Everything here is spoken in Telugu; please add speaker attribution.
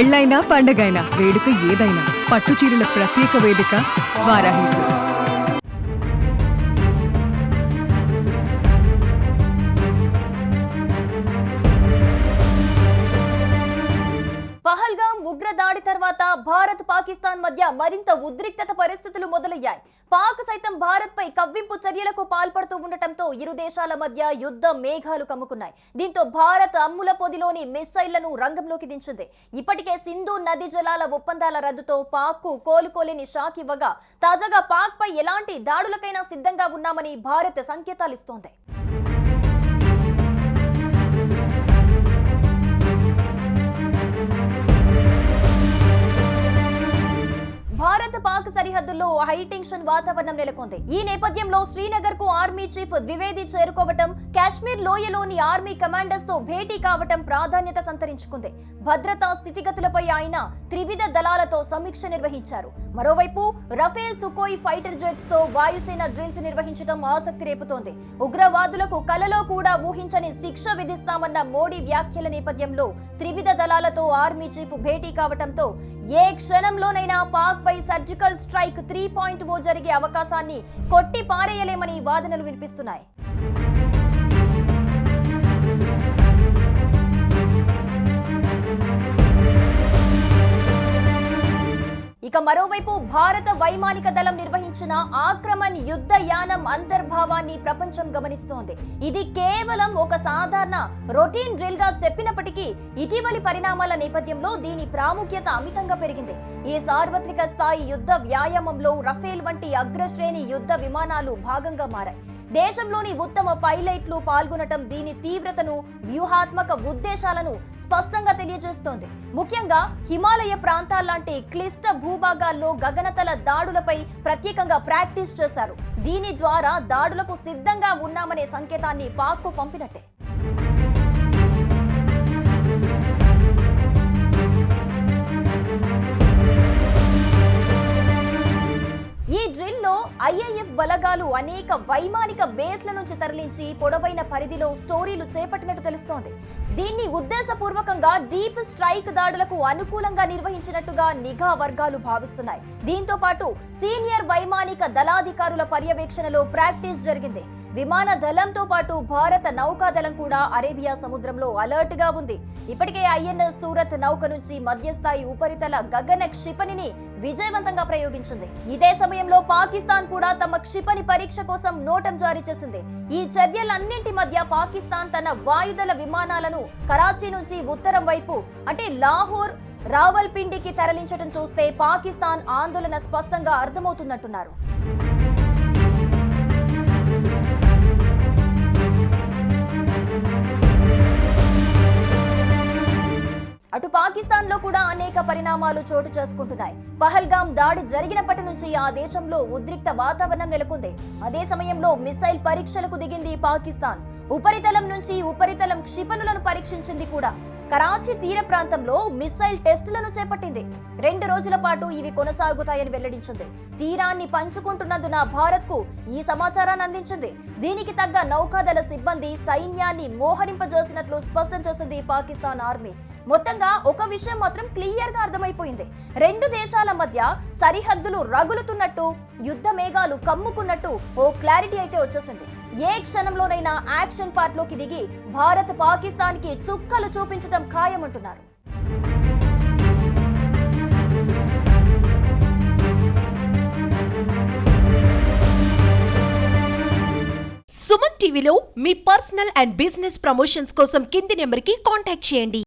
Speaker 1: పెళ్ళైనా పండగైనా వేడుక ఏదైనా పట్టు చీరల ప్రత్యేక వేదిక వారాహి సిల్క్స్.
Speaker 2: పహల్గాం ఉగ్రదాడి తర్వాత భారత్ పాకిస్తాన్ మధ్య మరింత ఉద్రిక్తత పరిస్థితులు మొదలయ్యాయి. పాక్ సైతం భారత్ పై కవ్వింపు చర్యలకు పాల్పడుతూ ఉండటంతో ఇరు దేశాల మధ్య యుద్ధ మేఘాలు కమ్ముకున్నాయి. దీంతో భారత్ అమ్ముల పొదిలోని మిస్సైళ్లను రంగంలోకి దించింది. ఇప్పటికే సింధు నదీ జలాల ఒప్పందాల రద్దుతో పాక్ కు కోలుకోలేని షాక్ ఇవ్వగా తాజాగా పాక్ పై ఎలాంటి దాడులకైనా సిద్ధంగా ఉన్నామని భారత్ సంకేతాలిస్తోంది. భారత్ పాక్ సరిహద్దుల్లో హైటెన్షన్ వాతావరణం నెలకొంది. ఈ నేపథ్యంలో శ్రీనగర్ కు ఆర్మీ చీఫ్ ద్వివేది చేరుకోవటం, కాశ్మీర్ లోయలోని ఆర్మీ కమాండర్స్ తో భేటీ కావటం ప్రాధాన్యత సంతరించుకుంది. భద్రతా స్థితిగతులపై ఆయన త్రివిధ దళాలతో సమీక్ష నిర్వహించారు. మరోవైపు రఫేల్ సుకోయ్ ఫైటర్ జెట్స్ తో వాయుసేన డ్రిల్స్ నిర్వహించడం ఆసక్తి రేపుతోంది. ఉగ్రవాదులకు కలలో కూడా ఊహించని శిక్ష విధిస్తామన్న మోడీ వ్యాఖ్యల నేపథ్యంలో త్రివిధ దళాలతో ఆర్మీ చీఫ్ భేటీ కావటంతో ఏ క్షణంలోనైనా పాక్ పై సర్జికల్ స్ట్రైక్ 3.0 జరిగే అవకాశాన్ని కొట్టి పారేయలేమని వాదనలు వినిపిస్తున్నాయి. ఇక మరోవైపు భారత వైమానిక దళం నిర్వహించిన ఆక్రమణ్ యుద్ధ యానం అంతర్భావాన్ని ప్రపంచం గమనిస్తోంది. ఇది కేవలం ఒక సాధారణ రొటీన్ డ్రిల్ గా చెప్పినప్పటికీ ఇటీవలి పరిణామాల నేపథ్యంలో దీని ప్రాముఖ్యత అమితంగా పెరిగింది. ఈ సార్వత్రిక స్థాయి యుద్ధ వ్యాయామంలో రఫేల్ వంటి అగ్రశ్రేణి యుద్ధ విమానాలు భాగంగా మారాయి. దేశంలోని ఉత్తమ పైలట్లు పాల్గొనటం దీని తీవ్రతను, వ్యూహాత్మక ఉద్దేశాలను స్పష్టంగా తెలియజేస్తోంది. ముఖ్యంగా హిమాలయ ప్రాంతాల్లాంటి క్లిష్ట భూభాగాల్లో గగనతల దాడులపై ప్రత్యేకంగా ప్రాక్టీస్ చేశారు. దీని ద్వారా దాడులకు సిద్ధంగా ఉన్నామనే సంకేతాన్ని పాక్కు పంపినట్టే. ఈ డ్రిల్లో ఐఏఎఫ్ బలగాలు అనేక వైమానిక బేస్ల నుంచి తరలించి పొడవైన పరిధిలో స్టోరీలు చేపట్టినట్టు తెలుస్తోంది. దీన్ని ఉద్దేశపూర్వకంగా డీప్ స్ట్రైక్ దాడులకు అనుకూలంగా నిర్వహించినట్టుగా నిఘా వర్గాలు భావిస్తున్నాయి. దీంతో పాటు సీనియర్ వైమానిక దళాధికారుల పర్యవేక్షణలో ప్రాక్టీస్ జరిగింది. విమాన దళంతో పాటు భారత నౌకాదళం కూడా అరేబియా సముద్రంలో అలర్ట్ గా ఉంది. ఇప్పటికే ఐఎన్ఎస్ సూరత్ నౌక నుంచి మధ్యస్థాయి ఉపరితల గగన క్షిపణిని విజయవంతంగా ప్రయోగించింది. ఇదే సమయంలో పాకిస్తాన్ కూడా తమ క్షిపణి పరీక్ష కోసం నోటం జారీ చేసింది. ఈ చర్యలన్నింటి మధ్య పాకిస్తాన్ తన వాయుదళ విమానాలను కరాచీ నుంచి ఉత్తరం వైపు అంటే లాహోర్, రావల్పిండికి తరలించడం చూస్తే పాకిస్తాన్ ఆందోళన స్పష్టంగా అర్థమవుతుందంటున్నారు. అటు పాకిస్తాన్ లో కూడా అనేక పరిణామాలు చోటు చేసుకుంటున్నాయి. పహల్గాం దాడి జరిగినప్పటి నుంచి ఆ దేశంలో ఉద్రిక్త వాతావరణం నెలకొంది. అదే సమయంలో మిసైల్ పరీక్షలకు దిగింది పాకిస్తాన్. ఉపరితలం నుంచి ఉపరితలం క్షిపణులను పరీక్షించింది కూడా. కరాచీ తీర ప్రాంతంలో మిసైల్ టెస్టులను చేపట్టింది. 2 రోజుల పాటు ఇవి కొనసాగుతాయని వెల్లడించింది. తీరాన్ని పంచుకుంటున్నందున భారత్ కు ఈ సమాచారాన్ని అందించింది. దీనికి తగ్గ నౌకాదళ సిబ్బంది సైన్యాన్ని మోహరింపజేసినట్లు స్పష్టం చేసింది పాకిస్తాన్ ఆర్మీ. మొత్తంగా ఒక విషయం మాత్రం క్లియర్ గా అర్థమైపోయింది. 2 దేశాల మధ్య సరిహద్దులు రగులుతున్నట్టు, యుద్ధ మేఘాలు కమ్ముకున్నట్టు ఓ క్లారిటీ అయితే వచ్చేసింది. ఏ క్షణంలోనైనా యాక్షన్ పార్ట్ లోకి దిగి భారత్ పాకిస్తాన్ కి చుక్కలు చూపించడం ఖాయమంటున్నారు.
Speaker 3: సుమన్ టీవీలో మీ పర్సనల్ అండ్ బిజినెస్ ప్రమోషన్స్ కోసం కింది నెంబర్కి కాంటాక్ట్ చేయండి.